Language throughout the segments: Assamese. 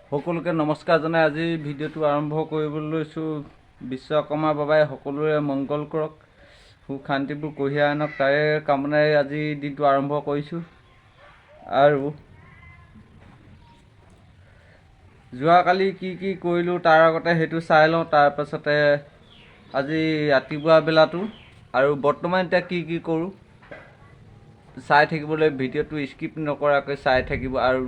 সকলোকে নমস্কাৰ জনাই আজি ভিডিঅ'টো আৰম্ভ কৰিবলৈ লৈছোঁ। বিশ্বকৰ্মা বাবাই সকলোৰে মংগল কৰক, সুখ শান্তিবোৰ কঢ়িয়াই আনক, তাৰে কামনাৰে আজি দিনটো আৰম্ভ কৰিছোঁ। আৰু যোৱাকালি কি কি কৰিলোঁ তাৰ আগতে সেইটো চাই লওঁ। তাৰপাছতে আজি ৰাতিপুৱা বেলাটো আৰু বৰ্তমান এতিয়া কি কি কৰোঁ চাই থাকিবলৈ ভিডিঅ'টো স্কিপ নকৰাকৈ চাই থাকিব। আৰু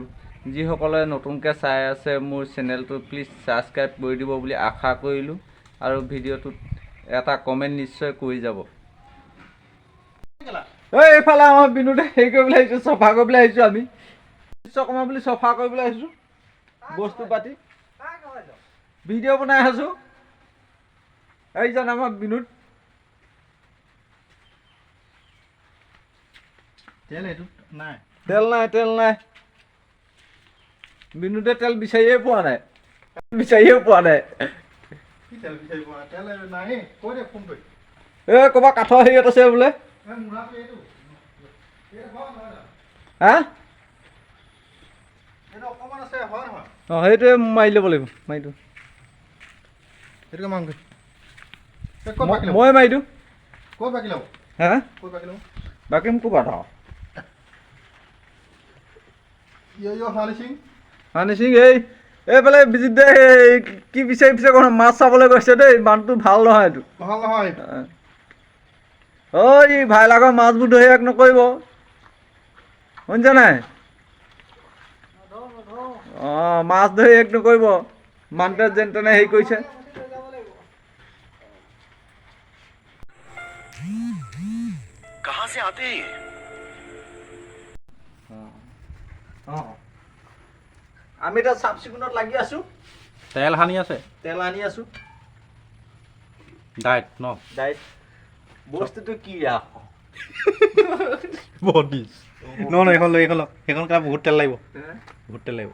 যিসকলে নতুনকৈ চাই আছে মোৰ চেনেলটো প্লিজ ছাবস্ক্ৰাইব কৰি দিব বুলি আশা কৰিলোঁ। আৰু ভিডিঅ'টোত এটা কমেণ্ট নিশ্চয় কৰি যাব। এইফালে আমাৰ বিনুতে হেৰি কৰিবলৈ আহিছোঁ, চফা কৰিবলৈ আহিছোঁ। আমি বিশ্বকৰ্মা বুলি চফা কৰিবলৈ আহিছোঁ, বস্তু পাতি ভিডিঅ' বনাই আছোঁ। এইজন আমাৰ বিনুত তেল নাই বিনুতে তেল বিচাৰিয়ে পোৱা নাই। এই ক'ৰবাত কাঠৰ হেৰিয়ত আছে বোলে। হা অঁ সেইটোৱে মাৰি ল'ব লাগিব। মাৰি দিওঁ, মই মাৰি দিওঁ। হা বাকী মোক ক'ৰবাত হানি সিং এইফালে বিজিত দে কি বিচাৰি মাছ চাবলৈ গৈছে দেই। মানুহটো ভাল নহয় এইটো, ঐ ভাই লাগৰ মাছবোৰ ধৰি এক নকৰিব, শুনিছে নাই? অঁ মাছ ধৰি এক নকৰিব, মানুহটোৱে যেন তেনে হেৰি কৰিছে। আমি এতিয়া চাফ চিকুণত লাগি আছোঁ। তেল সানি আছে, তেল আনি আছোঁ। ডাইট ন ডাইট বস্তুটো কি আকৌ বহুত দিছ ন এইখন লৈ এইখন সেইখন কাৰ বহুত তেল লাগিব, বহুত তেল লাগিব।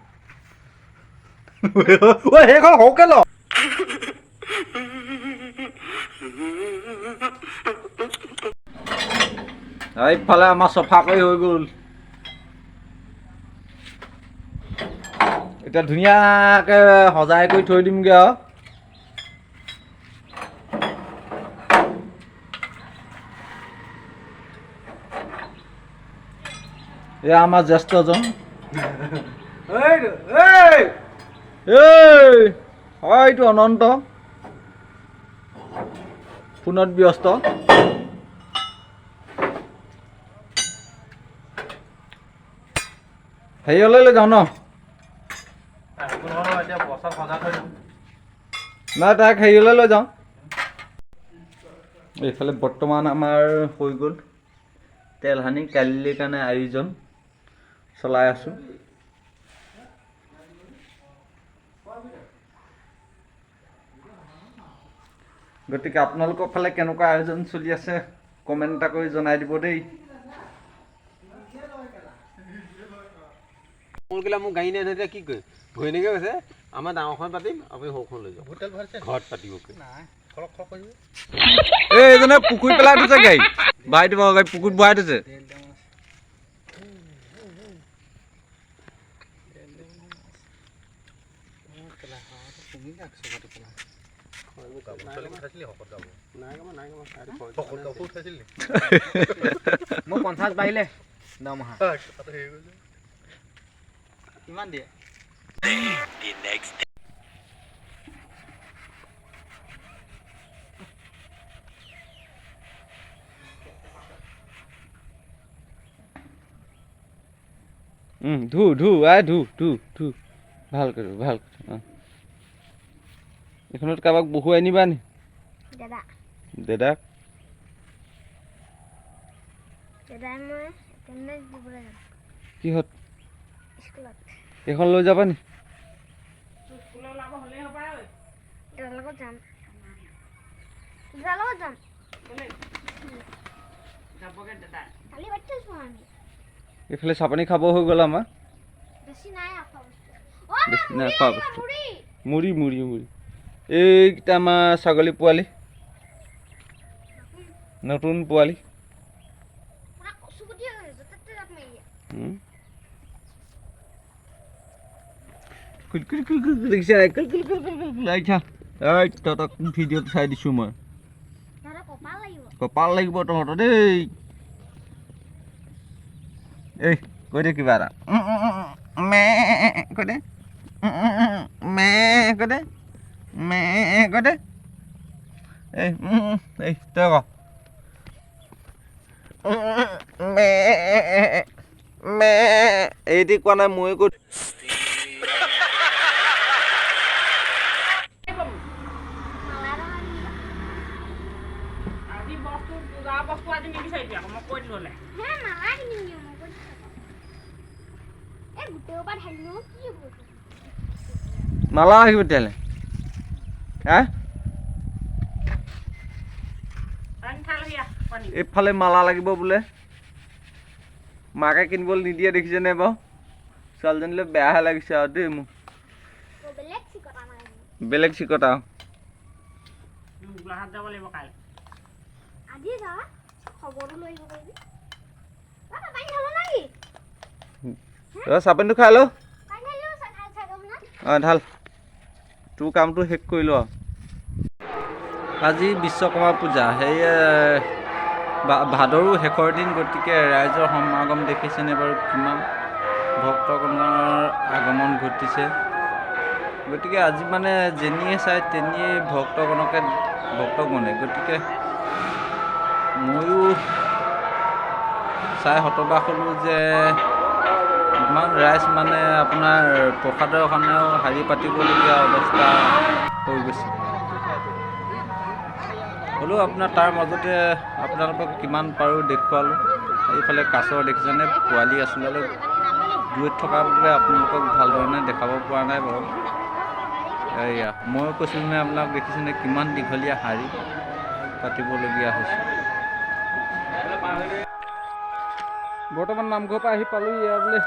সেইখন সৰুকে ল। এইফালে আমাৰ চফা কৰি হৈ গ'ল। এতিয়া ধুনীয়াকৈ সজাই কৰি থৈ দিমগৈ আৰু। এয়া আমাৰ জ্যেষ্ঠজন। এইটো অনন্ত ফোনত ব্যস্ত। হেৰিয়লৈ লৈ যাওঁ ন? নাই তাক হেৰিয়লৈ লৈ যাওঁ। এইফালে বৰ্তমান আমাৰ হৈ গ'ল তেল সানি, কালিলৈ কাৰণে আয়োজন চলাই আছোঁ। গতিকে আপোনালোকৰ ফালে কেনেকুৱা আয়োজন চলি আছে কমেণ্ট এটা কৰি জনাই দিব দেই। মোক গাড়ী নিয়ে এতিয়া কি কৰিম? ঘৈণীয়েকে কৈছে আমাৰ ডাঙৰখন পাতিম, আপুনি সৰুখন লৈ যাওক, ঘৰত পাতিব। এইজনে পুখুৰীত পেলাই থৈছে গাড়ী, ভাইটো গাড়ী পুখুৰীত ভৰাই থৈছে। মোক 50 বাঢ়িলে দৰমহা কিমান দিয়ে? ধু ধু আই ধু ধু ধু ভাল কৰিছোঁ, ভাল কৰিছোঁ। অঁ এইখনত কাৰোবাক বহুৱাই নিবা নি? দেদাক কিহত এইখন লৈ যাবা নি? এইফালে চাপানি খাব হৈ গ'ল আমাৰ। বেছি নাই খোৱা বস্তু, মুড়ি মুড়ি মুড়ি। এইকেইটা আমাৰ ছাগলী পোৱালি, নতুন পোৱালি। দেখিছে তহঁতক ভিডিঅ'টো চাই দিছোঁ মই কপাল লাগিব তহঁতৰ দেই এই কৈ দে কিবা এটা মে কৈ দে মে কৈ দে মে কৈ দে এই তই ক মে মে এইটি কোৱা নাই মই কৈ মালা আহিব তেতিয়াহ'লে হা এইফালে মালা লাগিব বোলে মাকে কিনিবলৈ নিদিয়ে দেখিছেনে বাৰু ছোৱালীজনীলৈ বেয়াহে লাগিছে আৰু দেই মোক বেলেগ চিকটা চাপানটো খাই ল অঁ ঢাল তোৰ কামটো শেষ কৰি ল আজি বিশ্বকৰ্মা পূজা সেয়ে ভাদৰো শেষৰ দিন গতিকে ৰাইজৰ সমাগম দেখিছেনে বাৰু কিমান ভক্তগণৰ আগমন ঘটিছে গতিকে আজি মানে যেনিয়ে চাই তেনিয়ে ভক্তগণে গতিকে ময়ো চাই হতবাক হ'লোঁ যে ইমান ৰাইজ মানে আপোনাৰ প্ৰসাদৰ কাৰণেও শাৰী পাতিবলগীয়া অৱস্থা হৈ গৈছে হ'লেও আপোনাৰ তাৰ মাজতে আপোনালোকক কিমান পাৰোঁ দেখুৱালোঁ এইফালে কাছৰ দেখিছেনে পোৱালি আছিলে দূৰত থকাৰ বাবে আপোনালোকক ভালধৰণে দেখাব পৰা নাই বাৰু এয়া মই কৈছোঁ নহয় আপোনালোক দেখিছেনে কিমান দীঘলীয়া শাৰী পাতিবলগীয়া হৈছে বৰ্তমান নামঘৰৰ পৰা আহি পালোঁ ইয়াৰ বোলে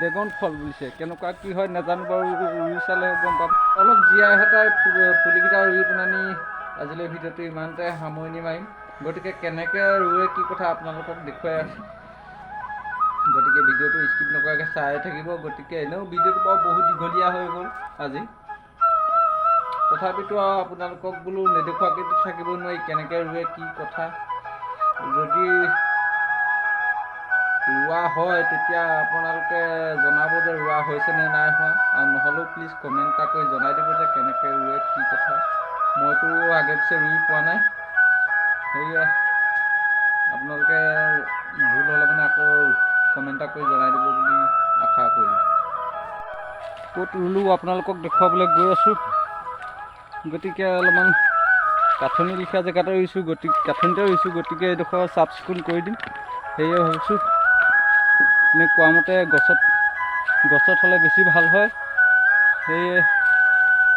ড্ৰেগন ফল বুলিছে কেনেকুৱা কি হয় নাজানো বাৰু ৰুই চালে গম পাম অলপ জীয়াই হতাই পুলিকেইটা ৰুই পেলানি আজিলৈ ভিডিঅ'টো ইমানতে সামৰণি মাৰিম গতিকে কেনেকৈ ৰুৱে কি কথা আপোনালোকক দেখুৱাই আছোঁ গতিকে ভিডিঅ'টো স্কিপ নকৰাকৈ চাই থাকিব গতিকে এনেও ভিডিঅ'টো বাৰু বহুত দীঘলীয়া হৈ গ'ল আজি তথাপিতো আৰু আপোনালোকক বোলো নেদেখুৱাকৈতো থাকিব নোৱাৰি কেনেকৈ ৰুৱে কি কথা যদি ৰোৱা হয় তেতিয়া আপোনালোকে জনাব যে ৰোৱা হৈছেনে নাই হোৱা আৰু নহ'লেও প্লিজ কমেণ্ট এটা কৰি জনাই দিব যে কেনেকৈ ৰুৱে কি কথা মইতো আগে পিছে ৰুই পোৱা নাই সেয়ে আপোনালোকে ভুল হ'লে মানে আকৌ কমেণ্ট এটা কৰি জনাই দিব বুলি আশা কৰিলোঁ ক'ত ৰুলোঁ আপোনালোকক দেখুৱাবলৈ গৈ আছোঁ গতিকে অলপমান কাঠনি লিখা জেগাতে ৰুইছোঁ কাঠনিতে ৰুইছোঁ গতিকে এইডোখৰ চাফ চিকুণ কৰি দিম সেয়ে ভাবিছোঁ এনে কোৱা মতে গছত হ'লে বেছি ভাল হয় সেয়ে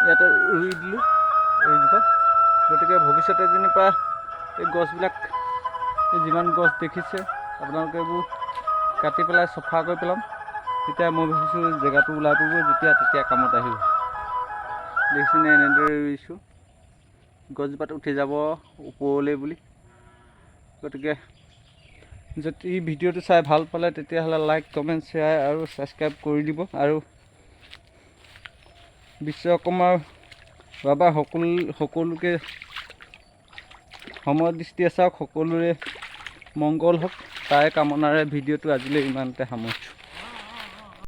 ইয়াতে ৰুই দিলোঁ এইজোপা গতিকে ভৱিষ্যতে যেনিবা এই গছবিলাক যিমান গছ দেখিছে আপোনালোকে এইবোৰ কাটি পেলাই চফা কৰি পেলাম তেতিয়া মই ভাবিছোঁ জেগাটো ওলাই পৰিব তেতিয়া কামত আহিব দেখিছেনে এনেদৰে ৰুইছোঁ গছজোপাত উঠি যাব ওপৰলৈ বুলি গতিকে যদি ভিডিঅ'টো চাই ভাল পালে তেতিয়াহ'লে লাইক কমেণ্ট শ্বেয়াৰ আৰু ছাবস্ক্ৰাইব কৰি দিব আৰু বিশ্বকৰ্মাৰ বাবে সকলোকে সমদৃষ্টিৰে চাওক সকলোৰে মংগল হওক তাৰে কামনাৰে ভিডিঅ'টো আজিলৈ ইমানতে সামৰিছোঁ।